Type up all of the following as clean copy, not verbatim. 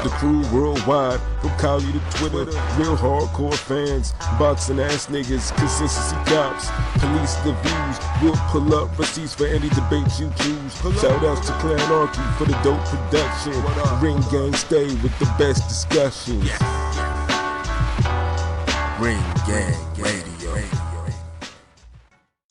The crew worldwide, from Cali to Twitter, real hardcore fans, boxing ass niggas, consistency cops, police the views, we'll pull up receipts for any debate you choose. Shout outs to Clan Archie for the dope production. Ring Gang stay with the best discussions. Ring Gang Radio.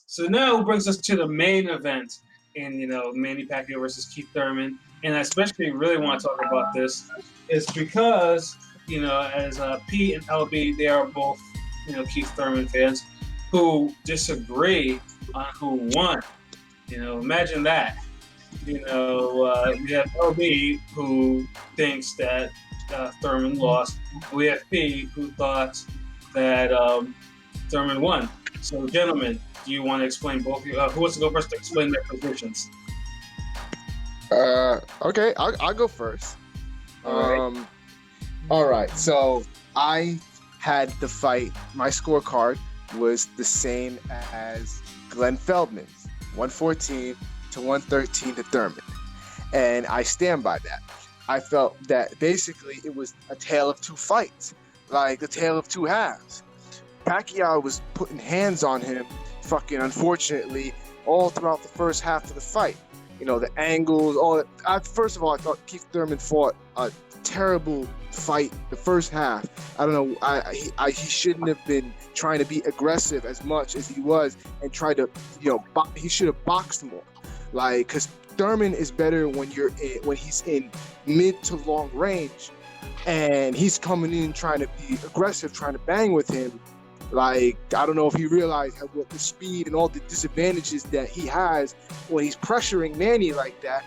So now it brings us to the main event in, Manny Pacquiao versus Keith Thurman. And I especially really want to talk about this is because, as P and LB, they are both, Keith Thurman fans who disagree on who won. Imagine that. We have LB who thinks that Thurman lost. We have P who thought that Thurman won. So, gentlemen, do you want to explain both? Who wants to go first to explain their positions? Okay, I'll go first. All right. So I had the fight. My scorecard was the same as Glenn Feldman's, 114 to 113 to Thurman, and I stand by that. I felt that basically it was a tale of two fights, like a tale of two halves. Pacquiao was putting hands on him, unfortunately, all throughout the first half of the fight. The angles, all that. First of all, I thought Keith Thurman fought a terrible fight the first half. I don't know. He shouldn't have been trying to be aggressive as much as he was and try to, he should have boxed more. Because Thurman is better when he's in mid to long range, and he's coming in trying to be aggressive, trying to bang with him. I don't know if he realized what the speed and all the disadvantages that he has when he's pressuring Manny like that.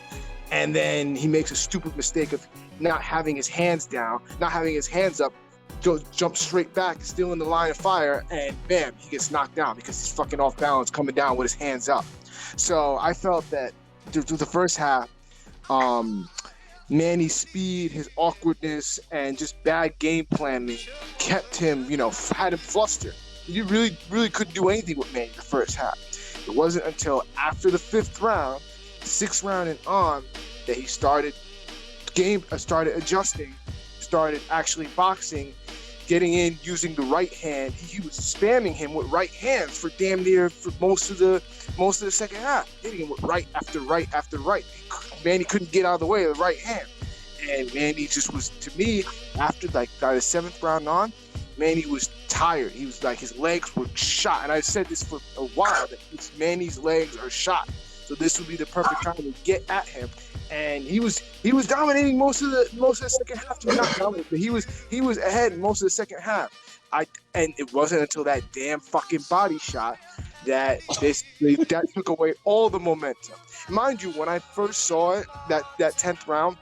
And then he makes a stupid mistake of not having his hands down, not having his hands up, jump straight back, still in the line of fire, and bam, he gets knocked down because he's fucking off balance coming down with his hands up. So I felt that through the first half, Manny's speed, his awkwardness, and just bad game planning kept him, had him flustered. He really, really couldn't do anything with Manny the first half. It wasn't until after the fifth round, sixth round and on, that he started adjusting, started actually boxing, getting in, using the right hand. He was spamming him with right hands for damn near for most of the second half, hitting him with right after right after right. Manny couldn't get out of the way of the right hand, and Manny just was, to me, after by the seventh round on, Manny was tired. He was his legs were shot, and I said this for a while that Manny's legs are shot. So this would be the perfect time to get at him. And he was dominating most of the second half. Not dominating, but he was ahead most of the second half. And it wasn't until that damn fucking body shot that that took away all the momentum. Mind you, when I first saw it, that 10th round,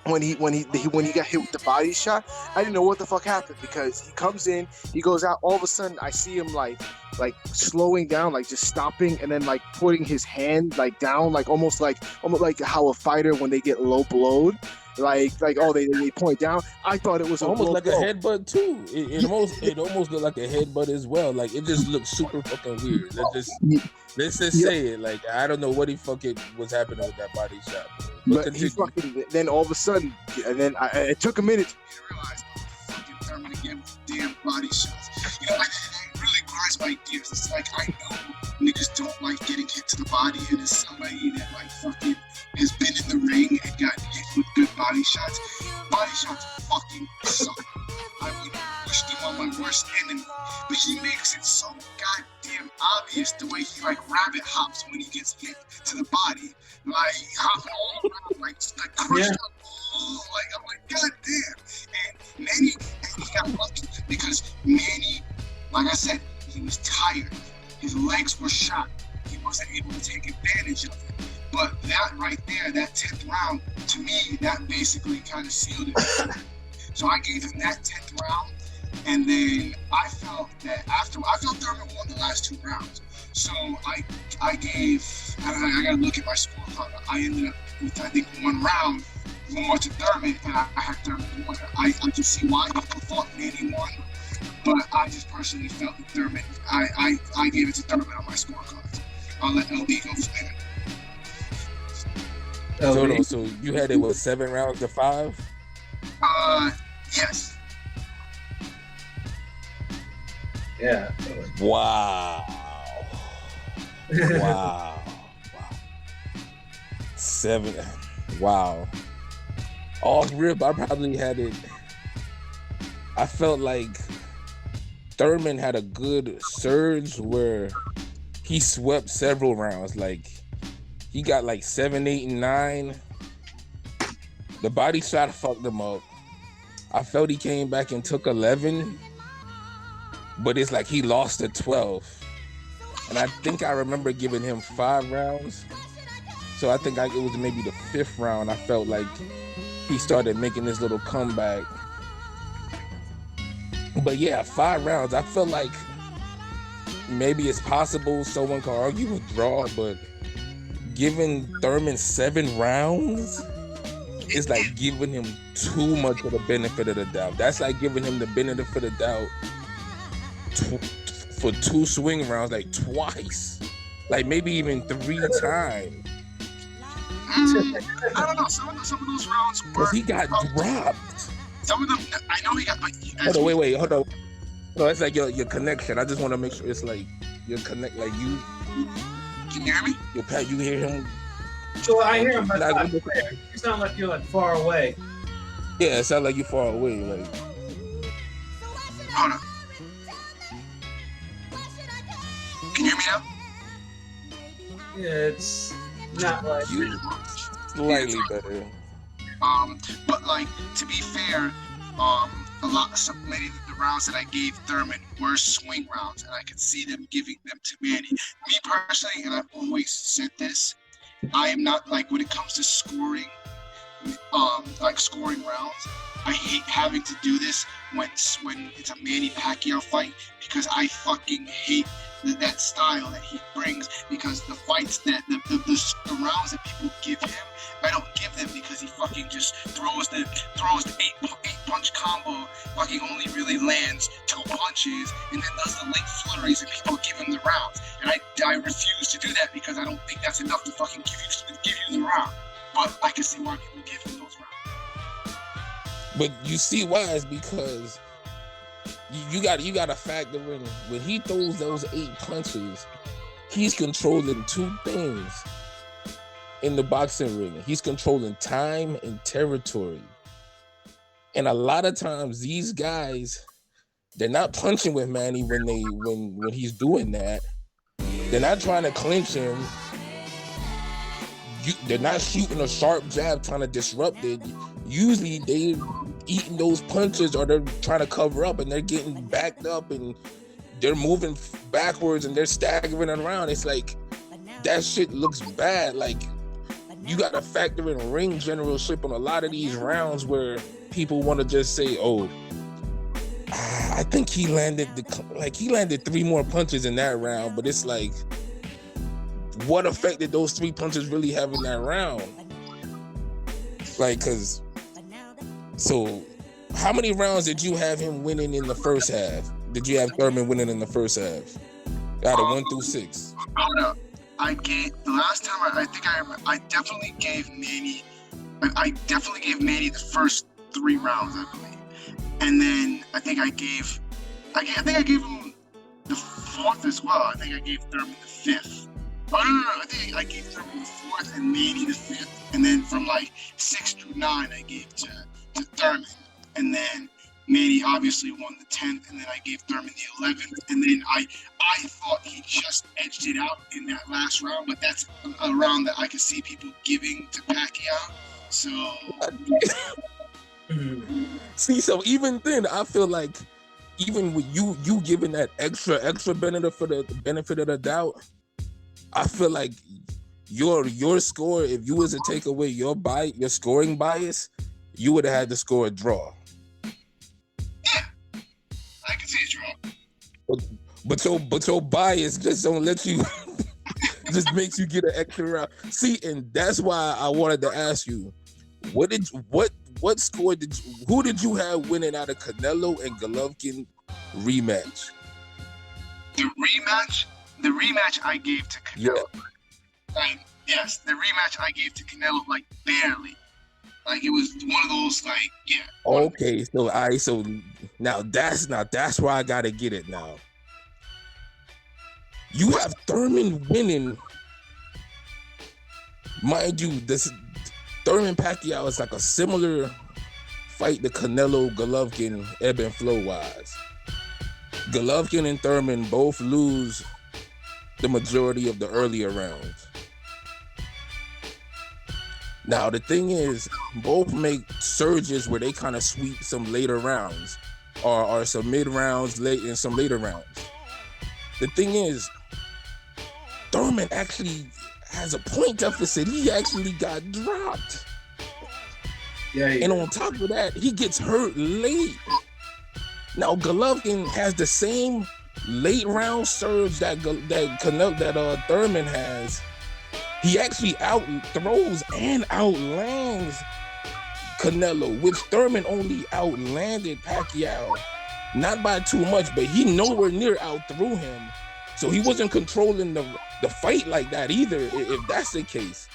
when he got hit with the body shot, I didn't know what the fuck happened, because he comes in, he goes out, all of a sudden I see him like slowing down, just stopping, and then putting his hand down, almost like how a fighter, when they get low blowed, they point down. I thought it was almost like a headbutt too. It almost looked like a headbutt as well. It just looked super fucking weird. Let's just say it. I don't know what he fucking was happening with that body shot. But he then all of a sudden, and then it took a minute to realize, fucking Thurman again with damn body shots. It really grinds my gears. It's I know niggas don't like getting hit to the body, and it's somebody that fucking has been in the ring and gotten hit with good body shots. Body shots fucking suck. I would wish them on my worst enemy. But he makes it so goddamn obvious the way he rabbit hops when he gets hit to the body. Hopping all around, just crushed up. I'm god damn. And Manny got lucky because Manny, like I said, he was tired. His legs were shot. He wasn't able to take advantage of it. But that right there, that 10th round, to me, that basically kind of sealed it. So I gave him that 10th round, and then I felt Thurman won the last 2 rounds. So I gotta look at my scorecard. I ended up with, I think, 1 round more to Thurman, and I had Thurman won. I can see why people thought Manny won, but I just personally felt that Thurman, I gave it to Thurman on my scorecard. I'll let LB go from there. So you had it with 7 rounds to 5? Yes. Yeah. Wow. Wow. 7. Wow. Off rip, I probably had it. I felt like Thurman had a good surge where he swept several rounds. Like he got like 7, 8, and 9. The body shot fucked him up. I felt he came back and took 11, but it's like he lost at 12. And I think I remember giving him 5 rounds. So I think it was maybe the 5th round. I felt like he started making this little comeback. But yeah, 5 rounds. I feel like maybe it's possible someone could argue a draw, but giving Thurman 7 rounds is like giving him too much of the benefit of the doubt. That's like giving him the benefit of the doubt for 2 swing rounds, like twice, like maybe even 3 times. I don't know. Some of those rounds were. Because he got dropped. Some of them, I know he got. But hold on, wait, hold on. No, it's like your connection. I just want to make sure it's like your connect. Like you. Can you hear me? You hear him? So I hear him, but not clear. You sound like you're like far away. Yeah, it sounds like you're far away. Like. Hold on. Can you hear me now? Yeah, it's not like slightly better. But like to be fair, many of the rounds that I gave Thurman were swing rounds, and I could see them giving them to Manny. Me personally, and I've always said this, I am not like when it comes to scoring, like scoring rounds. I hate having to do this when it's a Manny Pacquiao fight because I fucking hate that style that he brings, because the fights that the rounds that people give him, I don't give them because he fucking just throws the 8 punch combo, fucking only really lands 2 punches and then does the late flurries and people give him the rounds. And I refuse to do that because I don't think that's enough to fucking give you the round. But I can see why people give him those rounds. But you see why? It's because you got to factor in when he throws those 8 punches, he's controlling 2 things in the boxing ring. He's controlling time and territory. And a lot of times these guys, they're not punching with Manny when he's doing that. They're not trying to clinch him. They're not shooting a sharp jab trying to disrupt it. Usually they're eating those punches or they're trying to cover up and they're getting backed up and they're moving backwards and they're staggering around. It's like that shit looks bad. Like you got to factor in ring generalship on a lot of these rounds where people want to just say, "Oh, I think he landed 3 more punches in that round," but it's like, what effect did those 3 punches really have in that round? Like, so how many rounds did you have him winning in the first half? Did you have Thurman winning in the first half? Out of 1 through 6. Hold up. I gave the last time. I definitely gave Manny. I definitely gave Manny the first 3 rounds, I believe, and then I think I gave him the 4th as well. I think I gave Thurman the 5th. Oh no! I think I gave Thurman the 4th and Manny the 5th, and then from like 6 through 9 I gave to Thurman, and then Manny obviously won the 10th, and then I gave Thurman the 11th, and then I thought he just edged it out in that last round, but that's a round that I could see people giving to Pacquiao. So see, so even then, I feel like even with you giving that extra benefit for the benefit of the doubt, I feel like your score, if you was to take away your scoring bias, you would have had to score a draw. Yeah, I can see a draw. But your bias just don't let you, just makes you get an extra round. See, and that's why I wanted to ask you, what score who did you have winning out of Canelo and Golovkin rematch? The rematch I gave to Canelo. Yeah. Yes, the rematch I gave to Canelo, like barely. Like it was one of those like Okay, so now that's where I gotta get it now. You have Thurman winning. Mind you, this Thurman Pacquiao is like a similar fight to Canelo Golovkin, ebb and flow wise. Golovkin and Thurman both lose the majority of the earlier rounds. Now the thing is, both make surges where they kind of sweep some later rounds, or some mid rounds late and some later rounds. The thing is, Thurman actually has a point deficit. He actually got dropped. Yeah. And on top of that, he gets hurt late. Now Golovkin has the same late round surge that Thurman has. He actually outthrows and outlands Canelo, which Thurman only outlanded Pacquiao, not by too much, but he nowhere near outthrew him. So he wasn't controlling the fight like that either, if that's the case.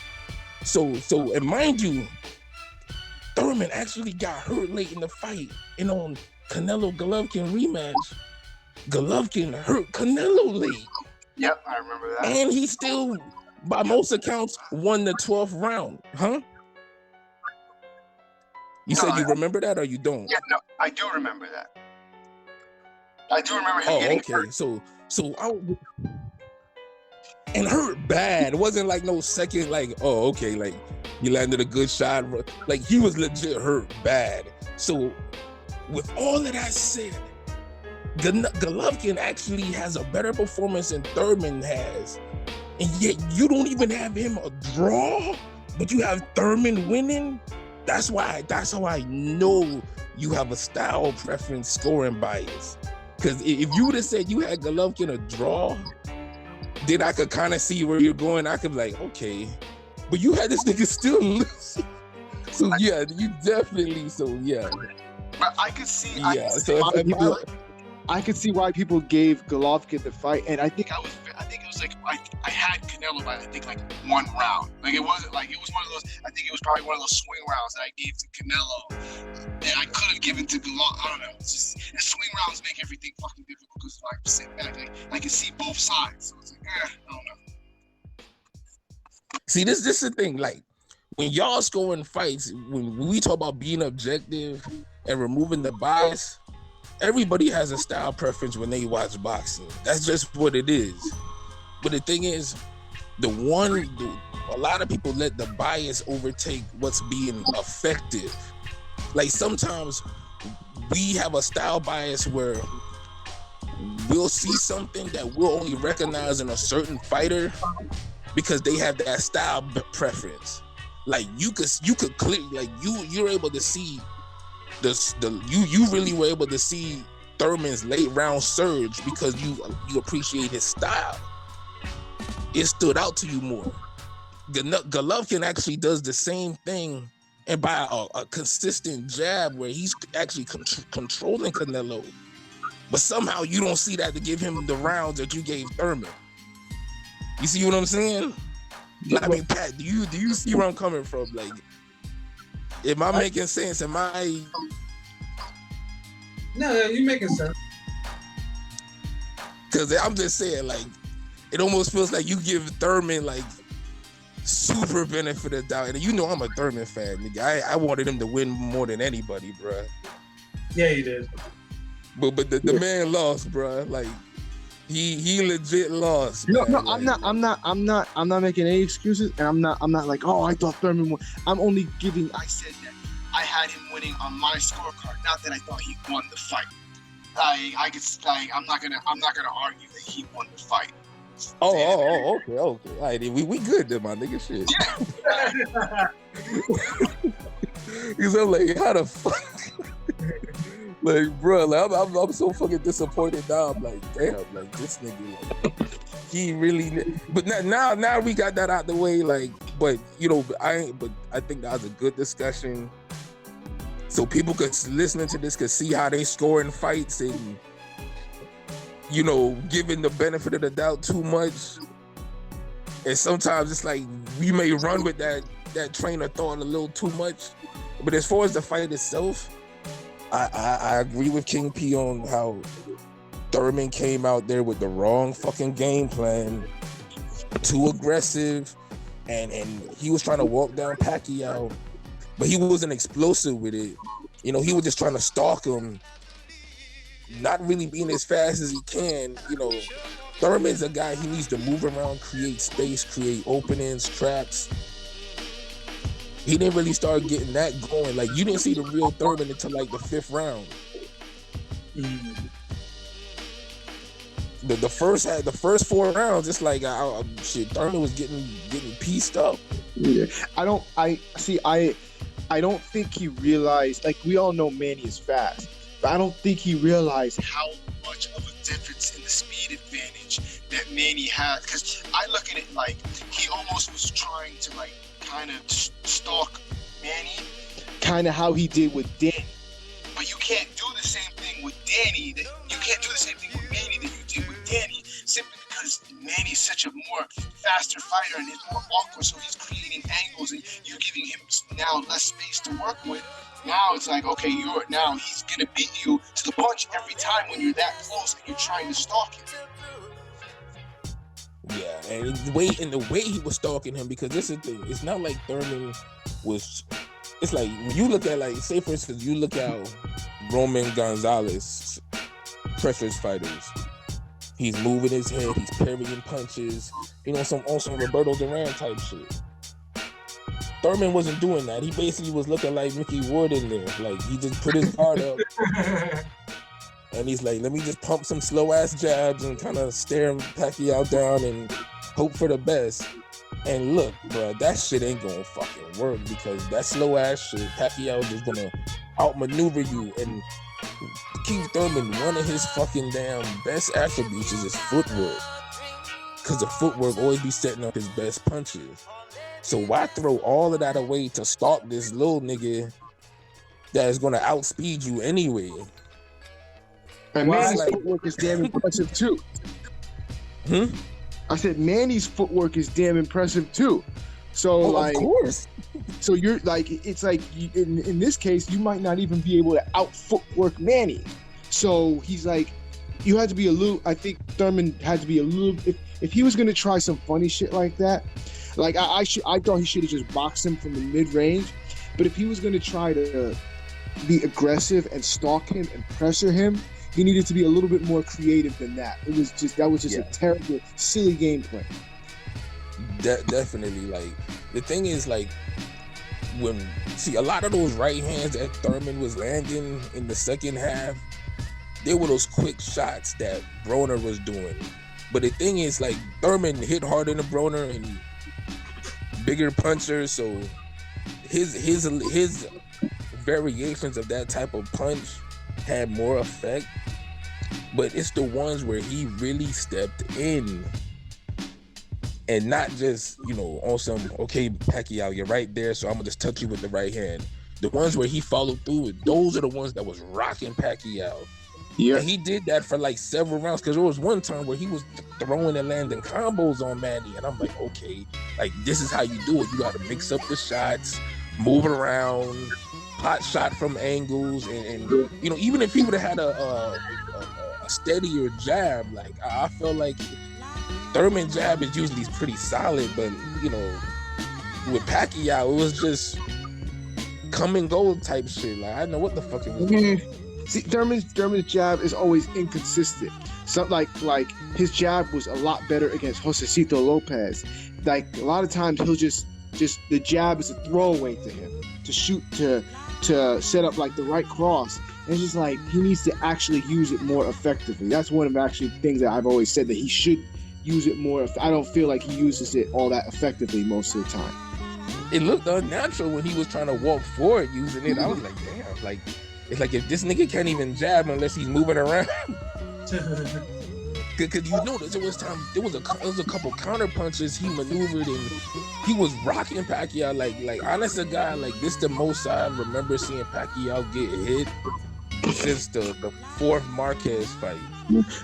So and mind you, Thurman actually got hurt late in the fight, and on Canelo Golovkin rematch, Golovkin hurt Canelo late. Yep, I remember that. And he still, by most accounts, won the 12th round, huh? You said you remember that or you don't? Yeah, no, I do remember that. I do remember him getting hurt. So and hurt bad. It wasn't like no second, like, oh, okay, like he landed a good shot. Like he was legit hurt bad. So with all of that said, Golovkin actually has a better performance than Thurman has. And yet you don't even have him a draw, but you have Thurman winning. That's how I know you have a style preference scoring bias. Because if you would have said you had Golovkin a draw, then I could kind of see where you're going. I could be like, okay, but you had this nigga still losing. So yeah, you definitely. So yeah. But I could see. Yeah. I could see why people gave Golovkin the fight, and I think it was like I had Canelo by I think like one round. Like it wasn't like it was one of those. I think it was probably one of those swing rounds that I gave to Canelo, and I could have given to Golovkin. I don't know. It's just the swing rounds make everything fucking difficult because like sitting back, like I can see both sides. So it's like, I don't know. See, this is the thing. Like when y'all scoring fights, when we talk about being objective and removing the bias, everybody has a style preference when they watch boxing. That's just what it is. But the thing is, a lot of people let the bias overtake what's being effective. Like sometimes we have a style bias where we'll see something that we'll only recognize in a certain fighter because they have that style preference. Like you could clear, like you're able to see you really were able to see Thurman's late round surge because you appreciate his style. It stood out to you more. Golovkin actually does the same thing, and by a consistent jab where he's actually controlling Canelo, but somehow you don't see that to give him the rounds that you gave Thurman. You see what I'm saying? I mean, Pat, do you see where I'm coming from? Like, am I making sense? Am I? No, you're making sense. Because I'm just saying, like, it almost feels like you give Thurman like super benefit of doubt. And you know I'm a Thurman fan, nigga. I wanted him to win more than anybody, bro. Yeah, he did. But the man lost, bro. Like he legit lost. No, man. I'm not making any excuses, and I'm not like, oh, I thought Thurman won. I'm only giving. I said that I had him winning on my scorecard, not that I thought he won the fight. I'm not gonna argue that he won the fight. Okay. All right, we good then, my nigga. Shit. Because I'm like, how the fuck? Like, bro, like, I'm so fucking disappointed now. I'm like, damn, like this nigga, like, he really. But now we got that out the way. Like, but you know, I think that was a good discussion. So people listening to this could see how they score in fights and, you know, giving the benefit of the doubt too much. And sometimes it's like we may run with that train of thought a little too much. But as far as the fight itself, I agree with King P on how Thurman came out there with the wrong fucking game plan, too aggressive, and he was trying to walk down Pacquiao, but he wasn't explosive with it. You know, he was just trying to stalk him, not really being as fast as he can. You know, Thurman's a guy, he needs to move around, create space, create openings, traps. He didn't really start getting that going. Like, you didn't see the real Thurman until like the 5th round. The first 4 rounds, it's like shit. Thurman was getting pieced up. Yeah, I don't think he realized. Like, we all know Manny is fast, but I don't think he realized how much of a difference in the speed advantage that Manny had. Because I look at it like he almost was trying to like kind of stalk Manny, kind of how he did with Danny. But you can't do the same thing with Danny. You can't do the same thing with Manny that you did with Danny, simply because Manny's such a more faster fighter and is more awkward. So he's creating angles, and you're giving him now less space to work with. Now it's like, okay, he's gonna beat you to the punch every time when you're that close and you're trying to stalk him. Yeah, and the way he was stalking him, because this is the thing. It's not like Thurman was. It's like when you look at, like, say for instance, you look at Roman Gonzalez pressures fighters. He's moving his head. He's parrying punches. You know, on some Roberto Duran type shit. Thurman wasn't doing that. He basically was looking like Mickey Ward in there. Like, he just put his guard up. And he's like, let me just pump some slow ass jabs and kind of stare Pacquiao down and hope for the best. And look, bro, that shit ain't gonna fucking work, because that slow ass shit, Pacquiao is gonna outmaneuver you. And Keith Thurman, one of his fucking damn best attributes is his footwork, because the footwork always be setting up his best punches. So why throw all of that away to stalk this little nigga that is gonna outspeed you anyway? And Manny's footwork is damn impressive too. I said Manny's footwork is damn impressive too. So of course. So you're like, it's like in this case, you might not even be able to out footwork Manny. So he's like, you had to be a little. I think Thurman had to be a little. If he was gonna try some funny shit like that, like I thought he should have just boxed him from the mid range. But if he was gonna try to be aggressive and stalk him and pressure him, he needed to be a little bit more creative than that. That was just a terrible, silly game plan. Definitely. Like, the thing is, like, a lot of those right hands that Thurman was landing in the second half, they were those quick shots that Broner was doing. But the thing is, like, Thurman hit harder than Broner and bigger punchers, so his variations of that type of punch had more effect. But it's the ones where he really stepped in and not just, you know, on some, okay, Pacquiao, you're right there, so I'm gonna just touch you with the right hand. The ones where he followed through with, those are the ones that was rocking Pacquiao. Yeah, and he did that for like several rounds, because there was one time where he was throwing and landing combos on Manny, and I'm like, okay, like, this is how you do it. You got to mix up the shots, move around, pot shot from angles, and you know, even if he would have had a steadier jab, like, I felt like Thurman's jab is usually pretty solid, but you know, with Pacquiao, it was just come and go type shit. Like, I don't know what the fuck it was. See, Thurman's jab is always inconsistent. So like his jab was a lot better against Josecito Lopez. Like, a lot of times he'll just the jab is a throwaway to him to shoot to set up like the right cross. And it's just like, he needs to actually use it more effectively. That's one of actually things that I've always said, that he should use it more. I don't feel like he uses it all that effectively most of the time. It looked unnatural when he was trying to walk forward using it. I was like, damn, like, it's like, if this nigga can't even jab unless he's moving around. Because you notice there was a couple counter punches he maneuvered, and he was rocking Pacquiao like honest to God, like, this the most I remember seeing Pacquiao get hit since the fourth Marquez fight.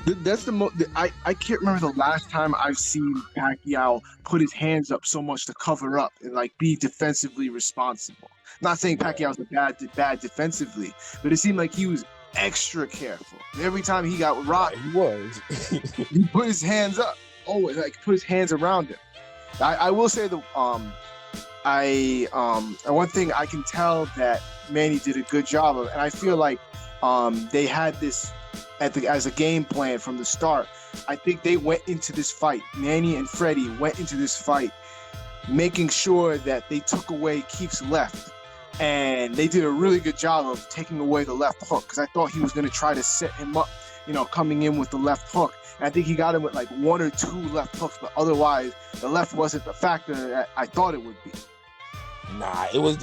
That's the most. I can't remember the last time I've seen Pacquiao put his hands up so much to cover up and like be defensively responsible. Not saying Pacquiao's bad defensively, but it seemed like he was extra careful. And every time he got rocked, He was. he put his hands up. Always like put his hands around him. I will say one thing I can tell that Manny did a good job of, and I feel like they had this as a game plan from the start. I think they went into this fight. Manny and Freddie went into this fight making sure that they took away Keith's left. And they did a really good job of taking away the left hook, because I thought he was going to try to set him up, coming in with the left hook. And I think he got him with like 1 or 2 left hooks, but otherwise the left wasn't the factor that I thought it would be. Nah, it was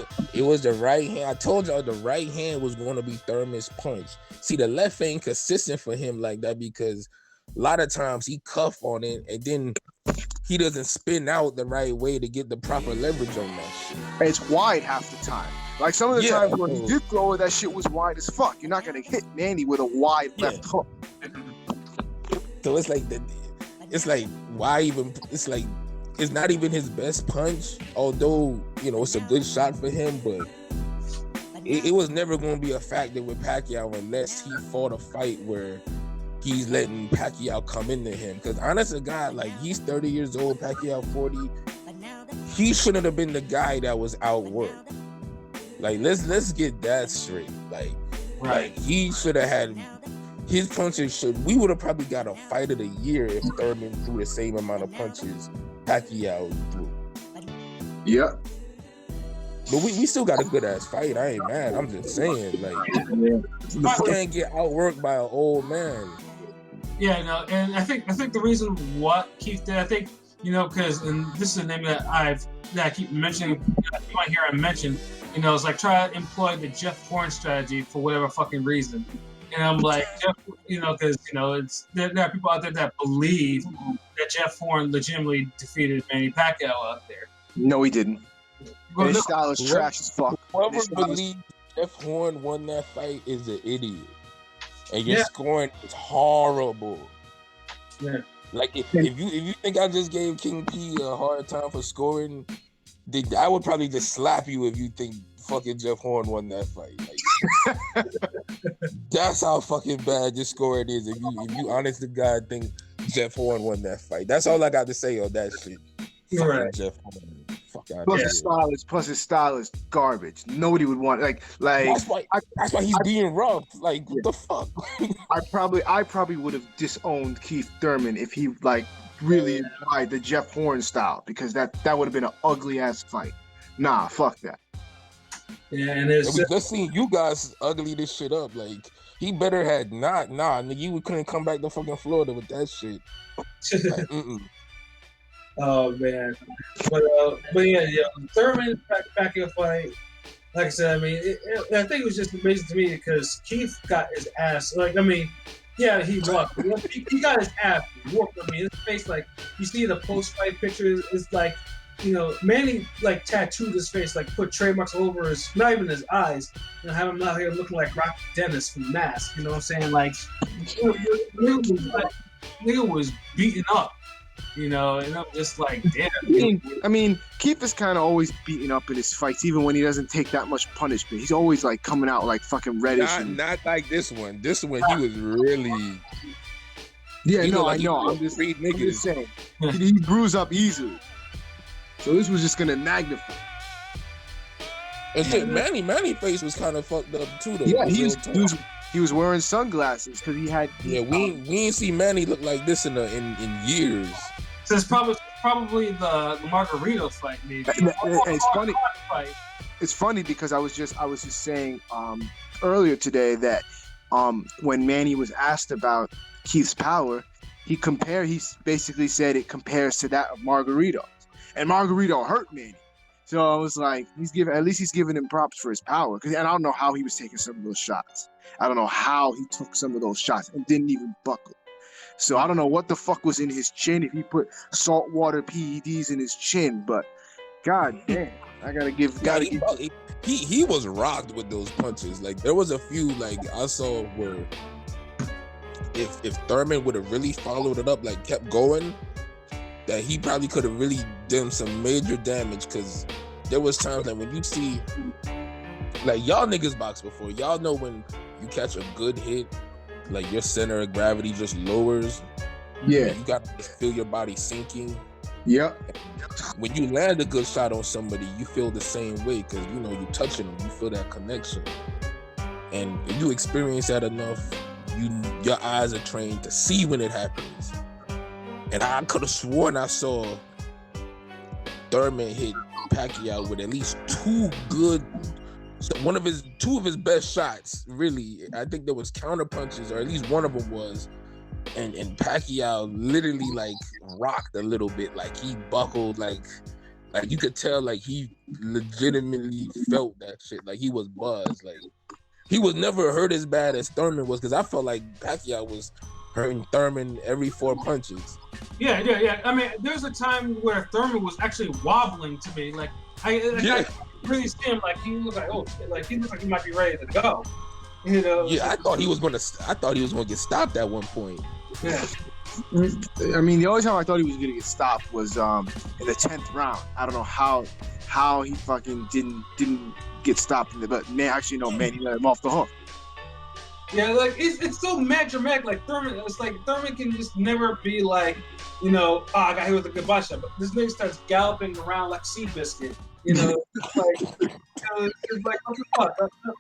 the right hand. I told y'all the right hand was going to be Thurman's punch. See, the left ain't consistent for him like that, because a lot of times he cuff on it and then he doesn't spin out the right way to get the proper leverage on that shit. It's wide half the time. Like some of the times when he did throw it, that shit was wide as fuck. You're not gonna hit Manny with a wide left hook. So it's like why even? It's like it's not even his best punch. Although it's a good shot for him, but it was never going to be a factor with Pacquiao unless he fought a fight where he's letting Pacquiao come into him. Because honest to God, like he's 30 years old, Pacquiao 40. He shouldn't have been the guy that was outworked. Like let's get that straight. Like he should have had his punches. We would have probably got a fight of the year if Thurman threw the same amount of punches Pacquiao threw. Yep. But we still got a good ass fight. I ain't mad. I'm just saying, like, you can't get outworked by an old man. Yeah, no, and I think the reason what Keith did, I think, because and this is a name that I keep mentioning. You might hear I mention, it's like try to employ the Jeff Horn strategy for whatever fucking reason. And I'm like, because there are people out there that believe that Jeff Horn legitimately defeated Manny Pacquiao out there. No, he didn't. Well, his style is trash as fuck. Whoever believes Jeff Horn won that fight is an idiot. And your scoring is horrible. Yeah. Like if you think I just gave King P a hard time for scoring, I would probably just slap you if you think fucking Jeff Horn won that fight. Like, that's how fucking bad your scoring is. If you honest to God think Jeff Horn won that fight. That's all I got to say on that shit. You're right. Jeff Horn. Plus his style is garbage. Nobody would want like. That's why he's being rough. Like what the fuck? I probably would have disowned Keith Thurman if he like really applied the Jeff Horn style, because that would have been an ugly ass fight. Nah, fuck that. Yeah, and it's just seeing you guys ugly this shit up. Like he better had nigga, you couldn't come back to fucking Florida with that shit. Like, Oh man, but yeah, Thurman Pacquiao fight. Like I said, I mean, I think it was just amazing to me because Keith got his ass. Like, I mean, yeah, he won. He got his ass whooped. I mean, his face, like you see the post-fight picture, is like, Manny like tattooed his face, like put trademarks over his, not even his eyes. Have him out here looking like Rocky Dennis from Mask. You know what I'm saying? Like, nigga was beaten up. And I'm just like, damn. I mean, Keith is kind of always beaten up in his fights, even when he doesn't take that much punishment. He's always like coming out like fucking reddish. Not like this one. This one, he was really. Yeah, no, I know. I'm just saying. He bruised up easily. So this was just gonna magnify. And shit, Manny face was kind of fucked up too, though. Yeah, he was wearing sunglasses because he had. Yeah, we ain't see Manny look like this in years. So it's probably the Margarito fight, maybe. It's funny. It's funny because I was just saying earlier today that when Manny was asked about Keith's power, he basically said it compares to that of Margarito, and Margarito hurt Manny. So I was like, he's giving him props for his power, and I don't know how he was taking some of those shots. I don't know how he took some of those shots and didn't even buckle. So I don't know what the fuck was in his chin, if he put saltwater PEDs in his chin, but god damn, I gotta give. He was rocked with those punches. Like there was a few like I saw where if Thurman would have really followed it up, like kept going, that he probably could have really done some major damage, because there was times like when you see, like y'all niggas box before, y'all know when you catch a good hit, like your center of gravity just lowers. Yeah. You got to feel your body sinking. Yep. When you land a good shot on somebody, you feel the same way because you know you touching them, you feel that connection. And if you experience that enough, your eyes are trained to see when it happens. And I could have sworn I saw Thurman hit Pacquiao with at least two of his best shots. Really, I think there was counter punches, or at least one of them was. And Pacquiao literally like rocked a little bit, like he buckled, like you could tell, like he legitimately felt that shit, like he was buzzed, like he was never hurt as bad as Thurman was, because I felt like Pacquiao was hurting Thurman every 4 punches. Yeah. I mean, there's a time where Thurman was actually wobbling to me, like I really see him, like he looked like, oh shit, like he looks like he might be ready to go. You know? Yeah, I thought he was gonna get stopped at one point. Yeah. I mean, the only time I thought he was gonna get stopped was in the 10th round. I don't know how he fucking didn't get stopped in the, but man, actually no, man, he let him off the hook. Yeah, like it's so mad dramatic. Like Thurman, it's like Thurman can just never be like, you know, oh, I got hit with a good body shot, but this nigga starts galloping around like Seabiscuit. You know, like, it's like, what the fuck?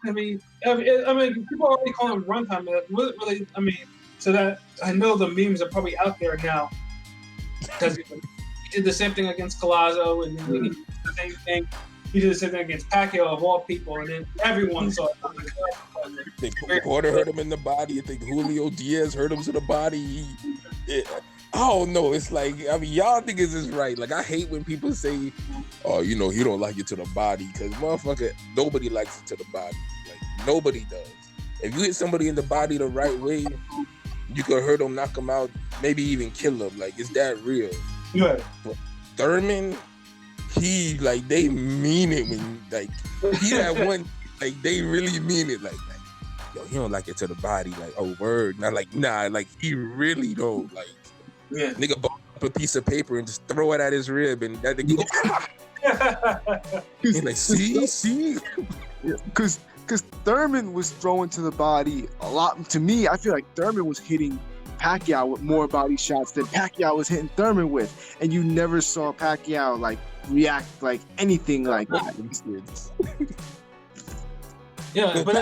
I mean, people already call him runtime. Really, I mean, so that I know the memes are probably out there now because he did the same thing against Collazo, and then he did the same thing. He did the same thing against Pacquiao of all people, and then everyone saw it. I think Porter hurt him in the body. I think Julio Diaz hurt him to the body. I don't know. It's like, I mean, y'all niggas is right. Like, I hate when people say, oh, you know, he don't like it to the body. Because, motherfucker, nobody likes it to the body. Like, nobody does. If you hit somebody in the body the right way, you could hurt them, knock them out, maybe even kill them. Like, it's that real. Yeah. But Thurman, he, like, they mean it when, like, he that one, like, they really mean it. Like, yo, he don't like it to the body. Like, oh, word. Not like, nah, like, he really don't. Like, yeah. Nigga ball up a piece of paper and just throw it at his rib, and that nigga he's like, see? Because Thurman was throwing to the body a lot. To me, I feel like Thurman was hitting Pacquiao with more body shots than Pacquiao was hitting Thurman with, and you never saw Pacquiao like react like anything like that. Yeah, but the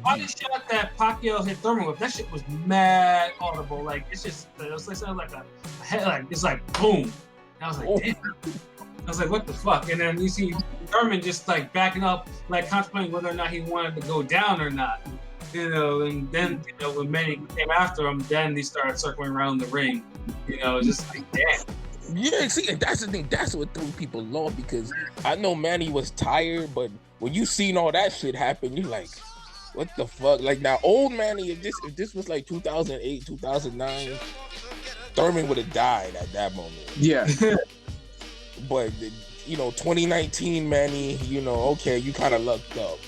body shot that Pacquiao hit Thurman with, that shit was mad audible. Like, it's just, it sounded like a head, like, it's like boom. And I was like, damn. I was like, what the fuck? And then you see Thurman just like backing up, like contemplating whether or not he wanted to go down or not. You know, and then, you know, when Manny came after him, then he started circling around the ring. You know, just like, damn. Yeah, see, and that's the thing. That's what threw people off, because I know Manny was tired, but when you seen all that shit happen, you're like, what the fuck? Like, now, old Manny, if this was like 2008, 2009, Thurman would have died at that moment. Yeah. But, you know, 2019 Manny, you know, okay, you kind of lucked up.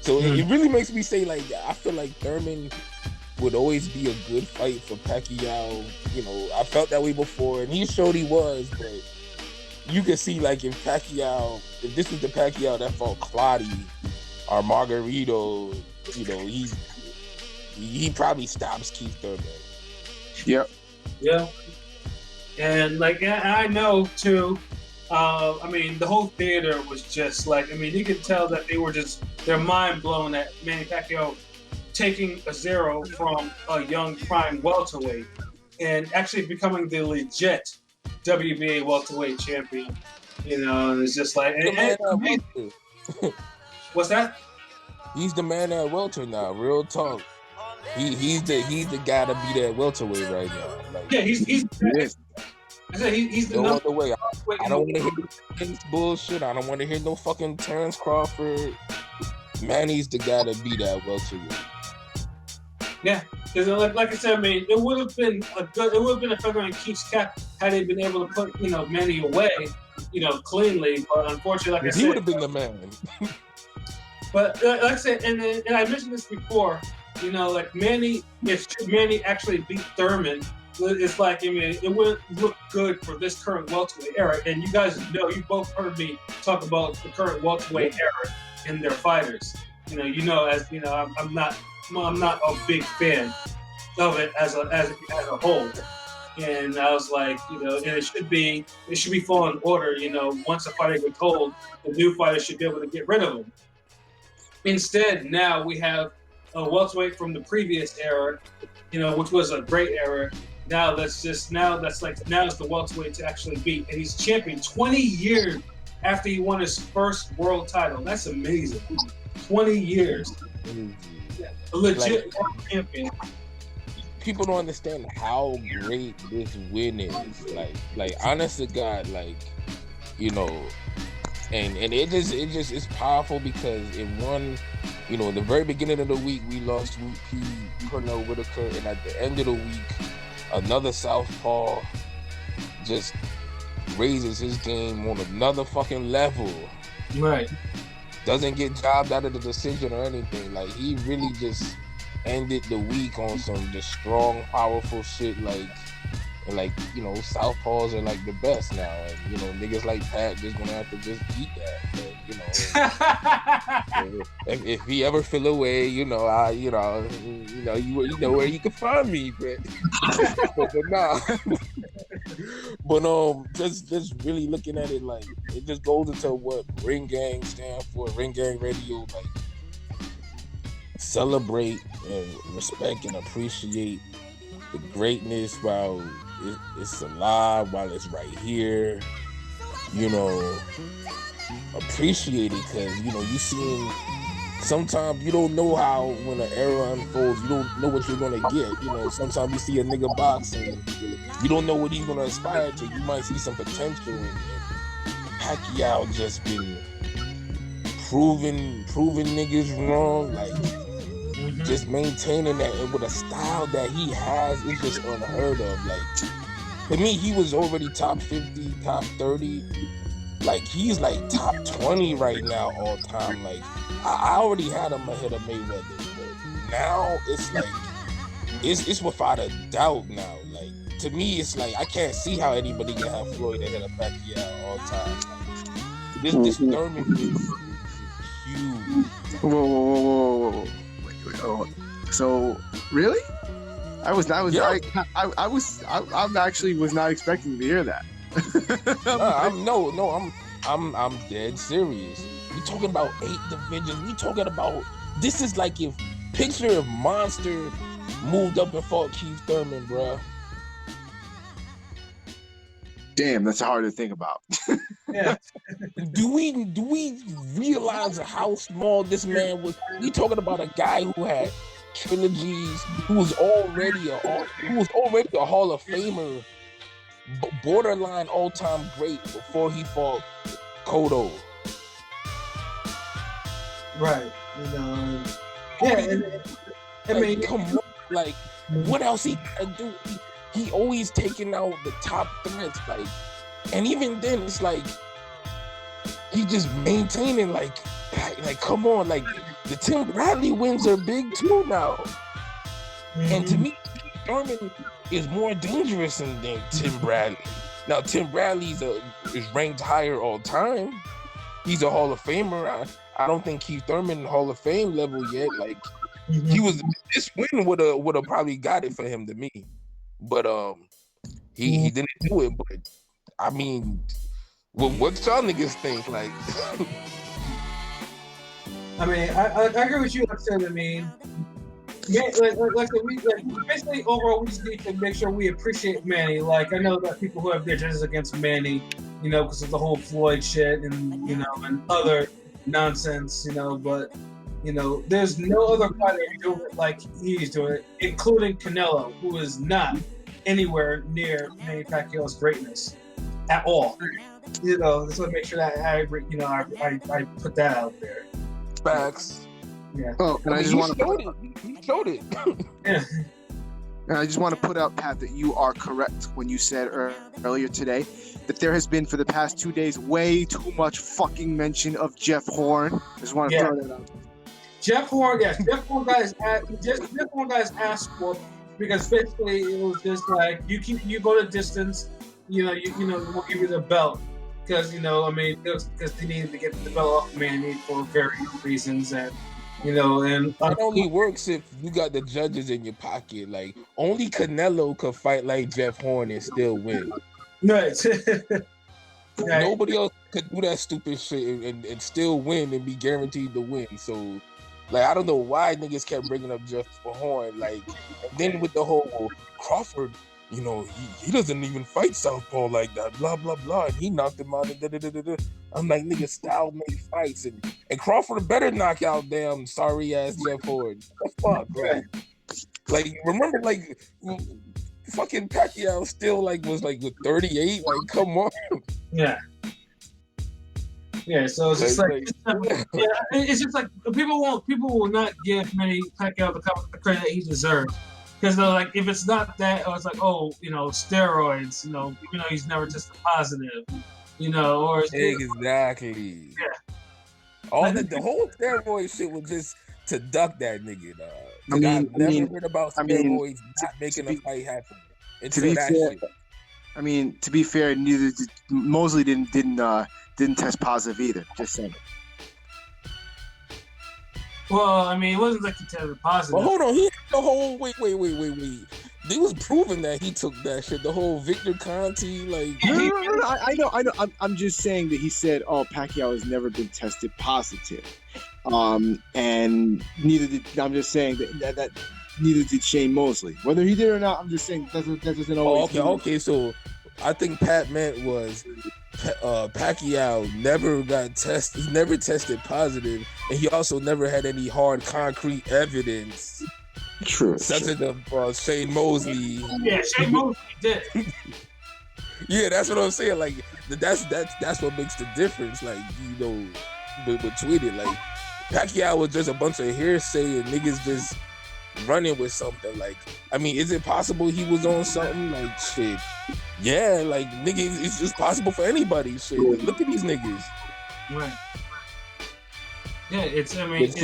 So it really makes me say, like, I feel like Thurman would always be a good fight for Pacquiao. You know, I felt that way before, and he showed he was, but you can see, like, if this was the Pacquiao that fought Clottey or Margarito, you know, he probably stops Keith Thurman. Yep. Yeah. And, like, I know, too, I mean, the whole theater was just, like, I mean, you could tell that they were just, their mind blown at Manny Pacquiao taking a 0 from a young prime welterweight and actually becoming the legit WBA welterweight champion. You know, and it's just like, what's that? He's the man at welter now. Real talk. He's the guy to be that welterweight right now. Like, yeah, he's the no other way. I don't want to hear this bullshit. I don't want to hear no fucking Terrence Crawford. Manny's the guy to be that welterweight. Yeah, because like I said, I mean, it would have been a feather in Keith's cap had they been able to put, you know, Manny away, you know, cleanly. But unfortunately, like I said, he would have been the man. But like I said, and I mentioned this before, you know, like if Manny actually beat Thurman, it's like, I mean, it wouldn't look good for this current welterweight era. And you guys know, you both heard me talk about the current welterweight era and their fighters. You know, as you know, I'm not a big fan of it as a whole. And I was like, you know, and it should be fall in order. You know, once a fighter gets old, the new fighter should be able to get rid of him. Instead, now we have a welterweight from the previous era, you know, which was a great era. Now it's the welterweight to actually beat, and he's champion 20 years after he won his first world title. That's amazing. 20 years, a legit world champion. People don't understand how great this win is. Like honest to God, like, you know, and it just it's powerful because it won. You know, in the very beginning of the week, we lost P. Cornell Whitaker, and at the end of the week, another southpaw just raises his game on another fucking level. Right. Doesn't get jobbed out of the decision or anything. Like, he really just ended the week on some just strong, powerful shit. Like, you know, southpaws are like the best now, and you know, niggas like Pat just gonna have to just eat that. But, you know, if he ever feel away, you know, you know where you can find me, but nah. But just really looking at it, like, it just goes into what Ring Gang stand for. Ring Gang Radio, like, celebrate and respect and appreciate the greatness while it's alive, while it's right here. You know, appreciate it, because, you know, you seeing, sometimes you don't know how, when an era unfolds, you don't know what you're gonna get. You know, sometimes you see a nigga boxing, you don't know what he's gonna aspire to. You might see some potential, and Pacquiao just been proving niggas wrong, like, just maintaining that, and with a style that he has, it's just unheard of. Like, to me, he was already top 50, top 30. Like, he's like top 20 right now all time. Like, I already had him ahead of Mayweather, but now it's like, it's without a doubt now. Like, to me, it's like, I can't see how anybody can have Floyd ahead of Pacquiao all time. Like, this Thurman is huge. Whoa. Wait. So, really? I actually was not expecting to hear that. I'm dead serious. We talking about 8 divisions. We talking about, this is like, if picture if Monster moved up and fought Keith Thurman, bruh. Damn, that's hard to think about. Yeah. Do we realize how small this man was? We talking about a guy who had trilogies, who was already a Hall of Famer, borderline all-time great before he fought Cotto. Right. You know. Yeah. I mean, come on. Like, what else he can do? He always taking out the top threats, like, and even then it's like he just maintaining, like come on, like, the Tim Bradley wins are big too now. And to me, Thurman is more dangerous than Tim Bradley. Now, Tim Bradley is ranked higher all time. He's a Hall of Famer. I don't think Keith Thurman Hall of Fame level yet. Like, he was, this win would have probably got it for him, to me. But he didn't do it. But I mean, what y'all niggas think? Like, I mean, I agree with you. Like I said, I mean, yeah, like basically overall, we just need to make sure we appreciate Manny. Like, I know that people who have their judges against Manny, you know, because of the whole Floyd shit and, you know, and other nonsense, you know, but, you know, there's no other fighter doing it like he's doing it, including Canelo, who is not anywhere near Manny Pacquiao's greatness at all. You know, just want to make sure that I put that out there. Facts. Yeah. Oh, and I just want to you showed it. Yeah. And I just want to put out, Pat, that you are correct when you said earlier today that there has been, for the past 2 days, way too much fucking mention of Jeff Horn. Just want to throw that out. Jeff Horn, yes. Jeff Horn got his ass whooped because basically it was just like you go the distance, we'll give you the belt because because they needed to get the belt off Manny for various reasons and. And it only works if you got the judges in your pocket. Like only Canelo could fight like Jeff Horn and still win. Right. Nobody else could do that stupid shit and still win and be guaranteed to win. So, like, I don't know why niggas kept bringing up Jeff Horn. Like, and then with the whole Crawford, he doesn't even fight southpaw like that. Blah blah blah. And he knocked him out. And I'm like, nigga, style made fights, and Crawford better knock out damn sorry ass Jeff Horn. What the fuck, bro? Like, remember, like, fucking Pacquiao still was with 38. Like, come on. Yeah. Yeah, so it's just it's just like people will not give Manny Pacquiao the credit that he deserves. Because they're like, if it's not that, or it's like, steroids, even though he's never tested positive, or exactly. Yeah. All the whole steroid shit was just to duck that nigga, dog. I've never heard about steroids not making a fight happen. To be fair, neither did Mosley didn't test positive either. Just saying. Well, it wasn't like he tested positive. Well, hold on. He the whole wait. They was proving that he took that shit. The whole Victor Conti, like. No. I know. I'm just saying that he said, "Oh, Pacquiao has never been tested positive," and neither did. I'm just saying that neither did Shane Mosley. Whether he did or not, I'm just saying that doesn't always. Okay. So I think Pat meant was. Pacquiao never got tested. He never tested positive, and he also never had any hard concrete evidence. True. Such as Shane Mosley. Yeah, Shane Mosley did. Yeah, that's what I'm saying. Like that's what makes the difference. Like between it, like Pacquiao was just a bunch of hearsay and niggas just running with something. Like, is it possible he was on something? Like, shit. Yeah, like, niggas, it's just possible for anybody. Shit, like, look at these niggas. Right. Yeah,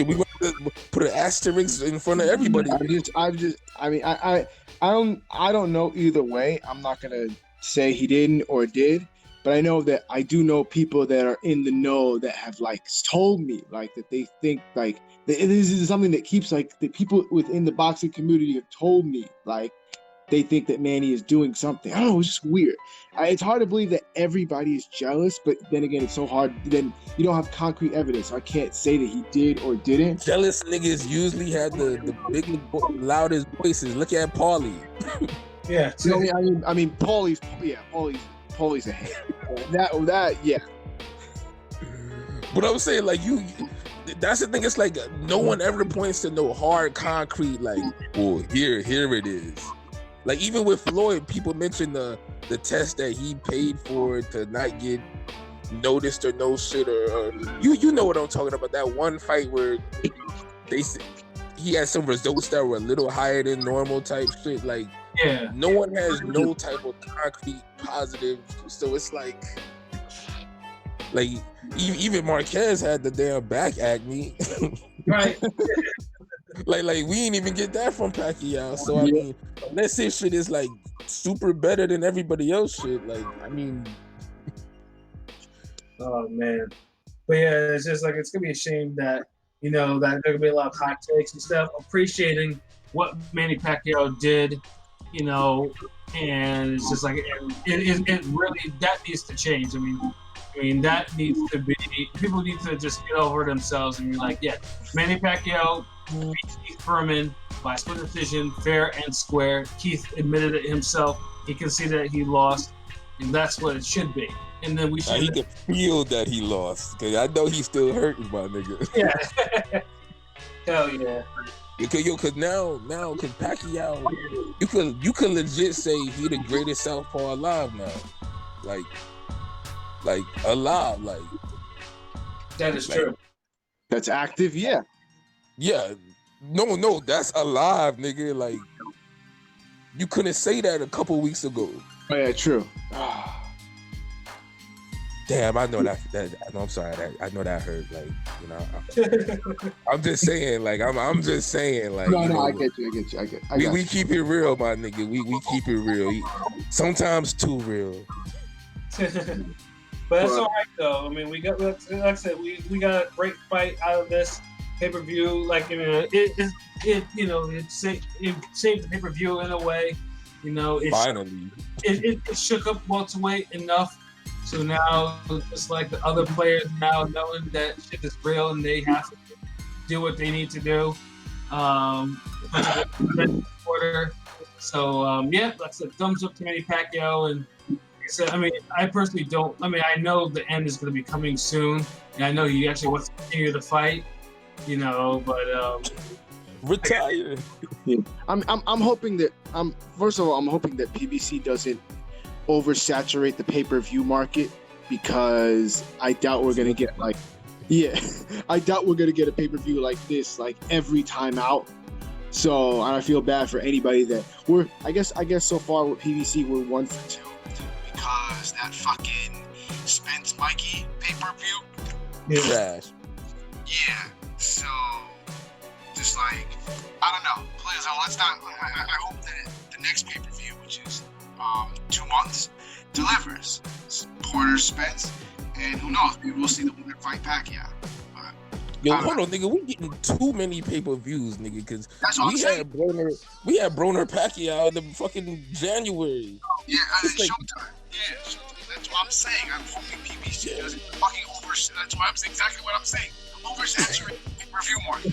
we want to put an asterisk in front of everybody. I don't know either way. I'm not gonna say he didn't or did, but I know that I do know people that are in the know that have told me that they think this is something that keeps the people within the boxing community have told me they think that Manny is doing something. I don't know, it's just weird. It's hard to believe that everybody is jealous, but then again, it's so hard. Then you don't have concrete evidence. So I can't say that he did or didn't. Jealous niggas usually have the biggest, loudest voices. Look at Paulie. Yeah. Paulie's a hater. That yeah. But I'm saying, that's the thing. It's no one ever points to no hard concrete. Here it is. Like, even with Floyd, people mention the test that he paid for to not get noticed or no shit or you know what I'm talking about. That one fight where he had some results that were a little higher than normal type shit. Like, yeah, no one has no type of concrete positive. So it's like even Marquez had the damn back acne. Right. Like we ain't even get that from Pacquiao. So unless his shit is super better than everybody else shit, oh man. But yeah, it's just it's gonna be a shame that that there are gonna be a lot of hot takes and stuff appreciating what Manny Pacquiao did, and it's just it really that needs to change. That needs to be, people need to just get over themselves and be Manny Pacquiao beat Keith Thurman by split decision, fair and square. Keith admitted it himself. He conceded that he lost, and that's what it should be. And then we should. He can feel that he lost, because I know he's still hurting, my nigga. Yeah. Hell yeah. Because now, Pacquiao, you could legit say he the greatest southpaw alive now, alive, That is true. That's active, yeah. Yeah, no, that's alive, nigga. You couldn't say that a couple weeks ago. Oh yeah, true. Damn, I know that. I'm sorry. I know that hurt. Like, you know, I'm just saying. Like, I'm just saying. Like, No, you know, I get you. we keep it real, my nigga. We keep it real. Sometimes too real. But that's all right though. I mean, we got, like I said, we got a great fight out of this pay-per-view. Like, you know, it saved the pay-per-view in a way. You know, Finally, it shook up welterweight enough. So now it's like the other players now knowing that shit is real and they have to do what they need to do. So yeah, like I said, thumbs up to Manny Pacquiao. And like I said, I mean, I personally don't. I mean, I know the end is going to be coming soon, and I know he actually wants to continue the fight. You know, but retire. I'm hoping that first of all, I'm hoping that PBC doesn't oversaturate the pay-per-view market, because I doubt we're gonna get I doubt we're gonna get a pay-per-view like this like every time out. So I feel bad for anybody that I guess so far with PBC we're 1 for 2 because that fucking Spence Mikey pay-per-view. Trash. Yeah. So just like, I don't know. Please, let's not. I hope that the next pay-per-view, which is 2 months, delivers. Porter, Spence, and who knows? Maybe we'll see the winner fight Pacquiao. Yo, hold on, nigga. We getting too many pay-per-views, nigga, because we had Broner Pacquiao in the fucking January. Yeah, it's like, Showtime. Yeah, Showtime. That's what I'm saying. I'm hoping PBC doesn't fucking that's what I'm saying. Exactly what I'm saying. Oversaturate the pay-per-view market.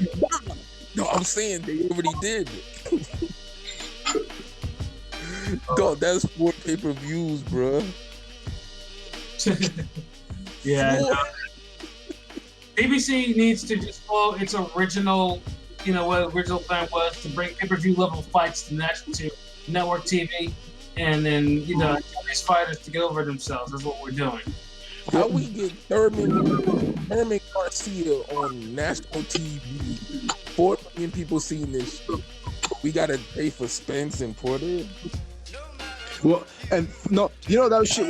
No, I'm saying they already did. Dog, that's 4 pay-per-views, bro. yeah. ABC needs to just follow its original, you know, what the original plan was to bring pay-per-view level fights to network TV, and then, you know, tell these fighters to get over themselves. That's what we're doing. How we get Thurman Garcia on national TV? 4 million people seeing this shit. We gotta pay for Spence and Porter. Well, and no, you know that shit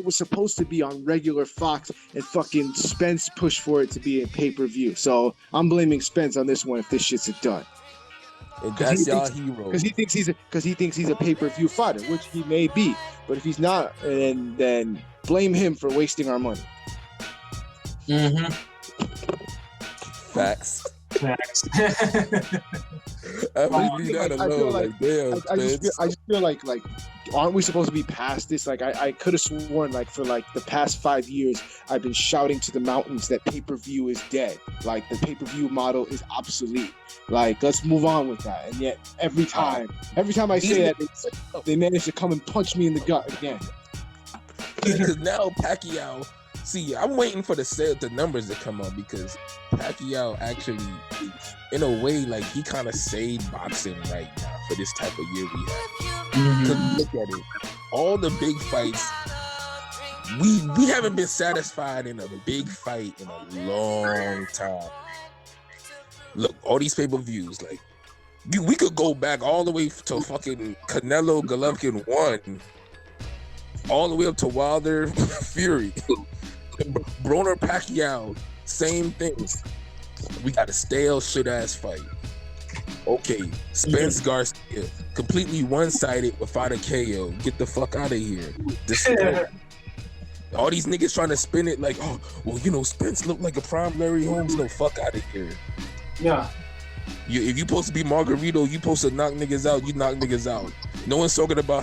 was supposed to be on regular Fox, and fucking Spence pushed for it to be a pay-per-view. So I'm blaming Spence on this one if this shit's done. And that's y'all hero. Because he thinks he's a pay-per-view fighter, which he may be. But if he's not, then blame him for wasting our money. Mm-hmm. Facts. I just feel like aren't we supposed to be past this? Like I could have sworn like for like the past 5 years I've been shouting to the mountains that pay-per-view is dead. Like the pay-per-view model is obsolete. Like let's move on with that. And yet every time I say that, they manage to come and punch me in the gut again. Because now Pacquiao, see, I'm waiting for the numbers to come up, because Pacquiao actually, in a way, like he kind of saved boxing right now for this type of year we have. Because look at it, all the big fights, we haven't been satisfied in a big fight in a long time. Look, all these pay-per-views, like we could go back all the way to fucking Canelo Golovkin 1, all the way up to Wilder Fury. Broner Pacquiao, same thing. We got a stale shit-ass fight. Okay, Spence Garcia, completely one-sided without a KO. Get the fuck out of here. All these niggas trying to spin it like, oh, well, you know, Spence looked like a prime Larry Holmes. No, fuck out of here. Yeah. If you supposed to be Margarito, you supposed to knock niggas out, you knock niggas out. No one's talking about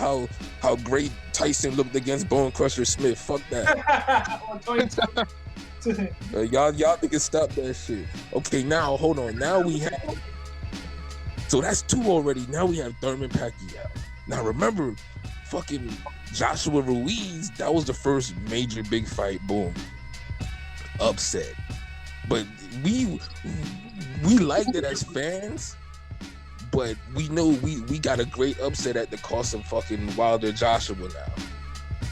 how great Tyson looked against Bone Crusher Smith. Fuck that. Y'all niggas stop that shit. Okay, now hold on. Now we have, so that's 2 already. Now we have Thurman Pacquiao. Now remember, fucking Joshua Ruiz. That was the first major big fight. Boom, upset. But we liked it as fans. But we know we got a great upset at the cost of fucking Wilder Joshua now.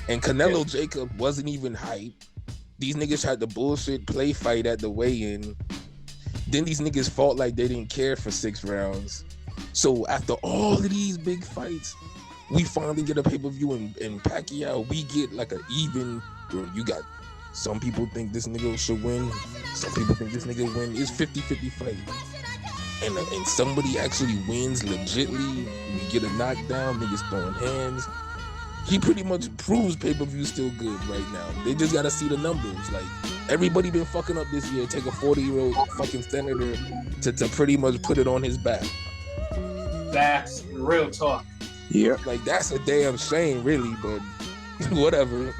And Canelo Jacob wasn't even hype. These niggas had the bullshit play fight at the weigh-in. Then these niggas fought like they didn't care for 6 rounds. So after all of these big fights, we finally get a pay-per-view in Pacquiao. We get like an even bro, you got some people think this nigga should win. Some people think this nigga win. It's 50-50 fight. And somebody actually wins legitly. We get a knockdown, niggas throwing hands. He pretty much proves pay-per-view still good right now. They just gotta see the numbers. Like, everybody been fucking up this year. Take a 40-year-old fucking senator to pretty much put it on his back. That's real talk. Yeah. Like, that's a damn shame, really, but whatever.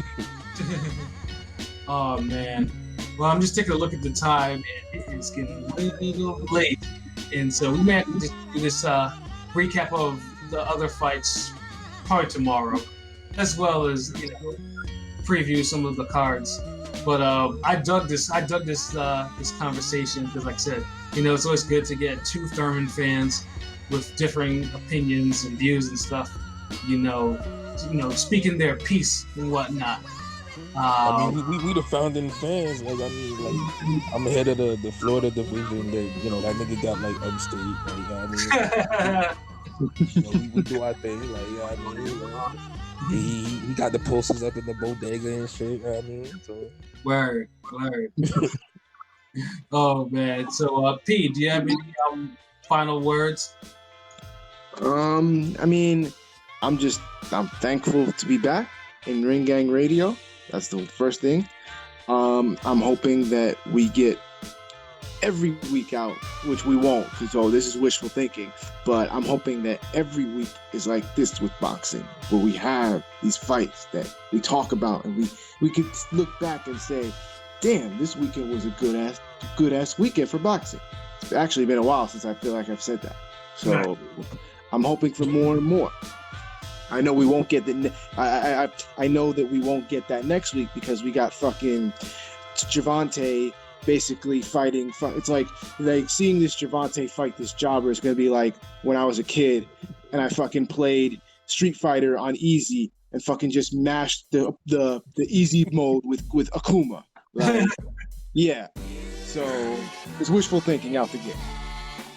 Oh, man. Well, I'm just taking a look at the time, and it is getting a little late. And so we may have to just do this recap of the other fights probably tomorrow, as well as preview some of the cards. But I dug this conversation because, like I said, it's always good to get two Thurman fans with differing opinions and views and stuff. Speaking their piece and whatnot. I mean, we the founding fans. Like, I mean, like, I'm head of the Florida division. That that nigga got like upstate. Like, I mean, we do our thing. Like, I mean, he got the posters up in the bodega and shit. I mean, so word. Oh man. So, P, do you have any final words? I mean, I'm thankful to be back in Ring Gang Radio. That's the first thing. I'm hoping that we get every week out, which we won't, because this is wishful thinking. But I'm hoping that every week is like this with boxing, where we have these fights that we talk about, and we could look back and say, "Damn, this weekend was a good ass weekend for boxing." It's actually been a while since I feel like I've said that. So I'm hoping for more and more. I know we won't get I know that we won't get that next week because we got fucking Gervonta basically fighting. It's like seeing this Gervonta fight this jobber is gonna be like when I was a kid and I fucking played Street Fighter on easy and fucking just mashed the easy mode with Akuma. Like, yeah. So it's wishful thinking out the gate.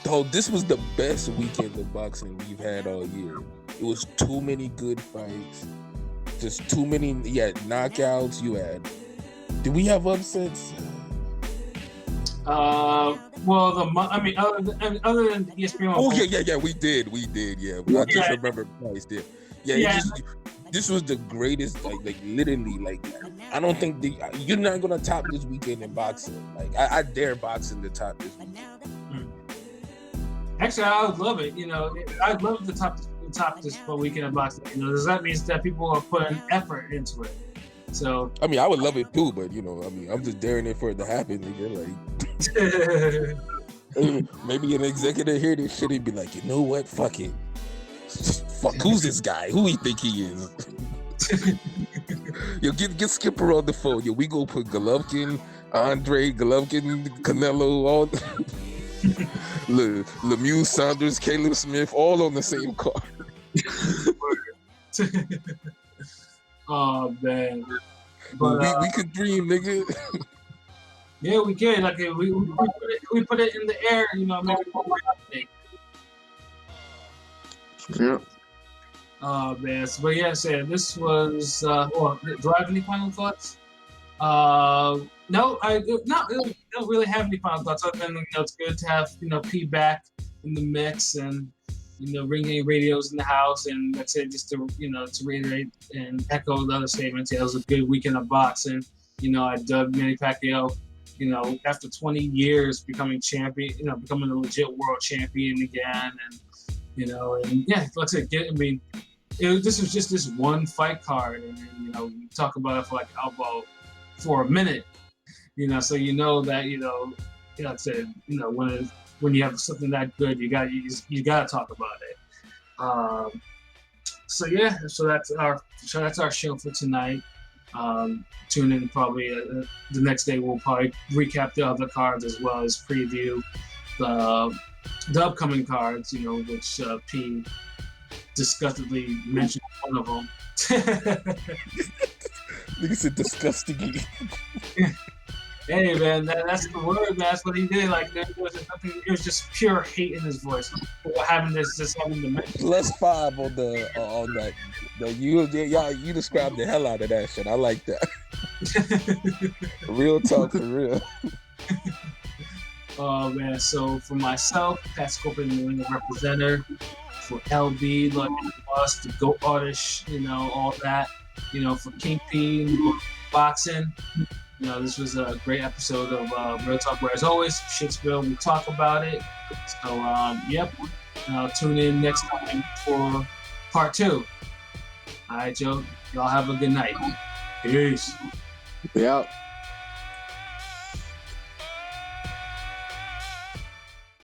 Oh, this was the best weekend of boxing we've had all year. It was too many good fights. Just too many, knockouts. Did we have upsets? Other than ESPN. Oh, yeah, we did, yeah. I just remember Price did. Yeah. This was the greatest, like literally, like, I don't think you're not gonna top this weekend in boxing. Like, I dare boxing to top this weekend. Actually, I would love it. I'd love to top this whole weekend of boxing. Because that means that people are putting effort into it. So, I mean, I would love it too, but I'm just daring it for it to happen. Nigga, like, maybe an executive hear this shit and be like, you know what? Fuck it. Fuck, who's this guy? Who he think he is? Yo, get Skipper on the phone. Yo, we go put Golovkin, Andre, Canelo, all. Lemieux, Saunders, Caleb Smith, all on the same card. Oh man, but, we could dream, nigga. Yeah, we can. Like we put it in the air, maybe one more update. Yeah. Oh man, but this was. Do I have any final thoughts? No, I don't really have any final thoughts other than it's good to have P back in the mix and Ring Gang Radio's in the house, and that's it. Just to to reiterate and echo the other statements, it was a good weekend of boxing. I dug Manny Pacquiao. After 20 years becoming champion, becoming a legit world champion again, and like I said, this was just this one fight card, and we talk about it for for a minute, so that like I said, when you have something that good, you gotta talk about it. So that's our show for tonight. Tune in probably the next day. We'll probably recap the other cards as well as preview the upcoming cards. Which P disgustedly mentioned one of them. Nigga said disgusting. Hey man, that's the word, man. That's what he did. Like there was nothing. It was just pure hate in his voice. Having the mention. +5 on that. You described the hell out of that shit. I like that. Real talk for real. Oh man, so for myself, Patscorpio, New England representative, for LB, like us, the GOAT artist, all that, for Kingpin, boxing, this was a great episode of Real Talk, where as always, shit's real, we talk about it. So, yep, tune in next time for part 2. All right, Joe, y'all have a good night. Peace. Yeah.